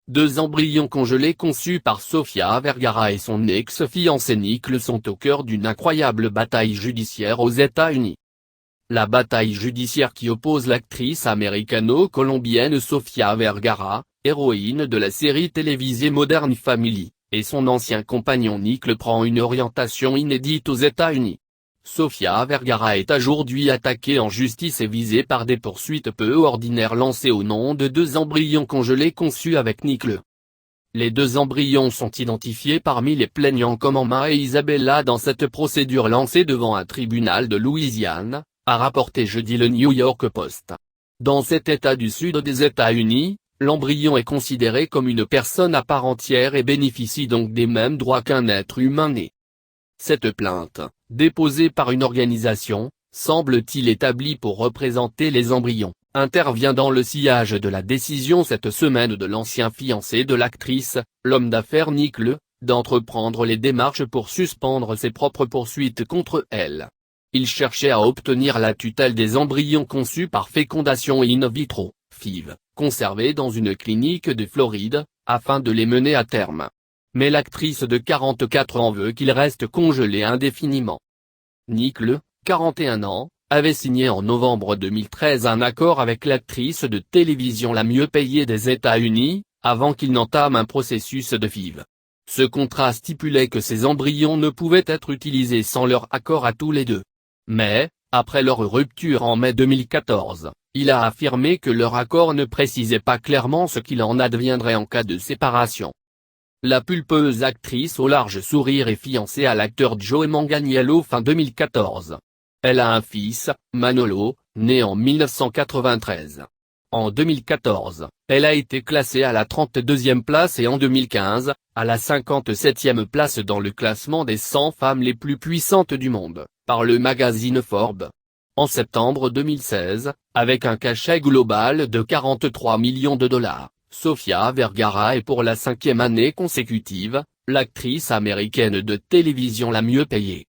Deux embryons congelés conçus par Sofia Vergara et son ex-fiancé Nick sont au cœur d'une incroyable bataille judiciaire aux États-Unis. La bataille judiciaire qui oppose l'actrice américano-colombienne Sofia Vergara, héroïne de la série télévisée Modern Family, et son ancien compagnon Nick prend une orientation inédite aux États-Unis. Sofia Vergara est aujourd'hui attaquée en justice et visée par des poursuites peu ordinaires lancées au nom de deux embryons congelés conçus avec Nick. Les deux embryons sont identifiés parmi les plaignants comme Emma et Isabella dans cette procédure lancée devant un tribunal de Louisiane, a rapporté jeudi le New York Post. Dans cet État du sud des États-Unis, l'embryon est considéré comme une personne à part entière et bénéficie donc des mêmes droits qu'un être humain né. Cette plainte, déposée par une organisation, semble-t-il établie pour représenter les embryons, intervient dans le sillage de la décision cette semaine de l'ancien fiancé de l'actrice, l'homme d'affaires Nick, d'entreprendre les démarches pour suspendre ses propres poursuites contre elle. Il cherchait à obtenir la tutelle des embryons conçus par fécondation in vitro, FIV, conservés dans une clinique de Floride, afin de les mener à terme. Mais l'actrice de 44 ans veut qu'ils restent congelés indéfiniment. Nick, 41 ans, avait signé en novembre 2013 un accord avec l'actrice de télévision la mieux payée des États-Unis, avant qu'il n'entame un processus de FIV. Ce contrat stipulait que ces embryons ne pouvaient être utilisés sans leur accord à tous les deux. Mais, après leur rupture en mai 2014, il a affirmé que leur accord ne précisait pas clairement ce qu'il en adviendrait en cas de séparation. La pulpeuse actrice au large sourire est fiancée à l'acteur Joey Manganiello fin 2014. Elle a un fils, Manolo, né en 1993. En 2014, elle a été classée à la 32e place et en 2015, à la 57e place dans le classement des 100 femmes les plus puissantes du monde, par le magazine Forbes. En septembre 2016, avec un cachet global de 43 millions de dollars. Sofia Vergara est pour la 5e année consécutive, l'actrice américaine de télévision la mieux payée.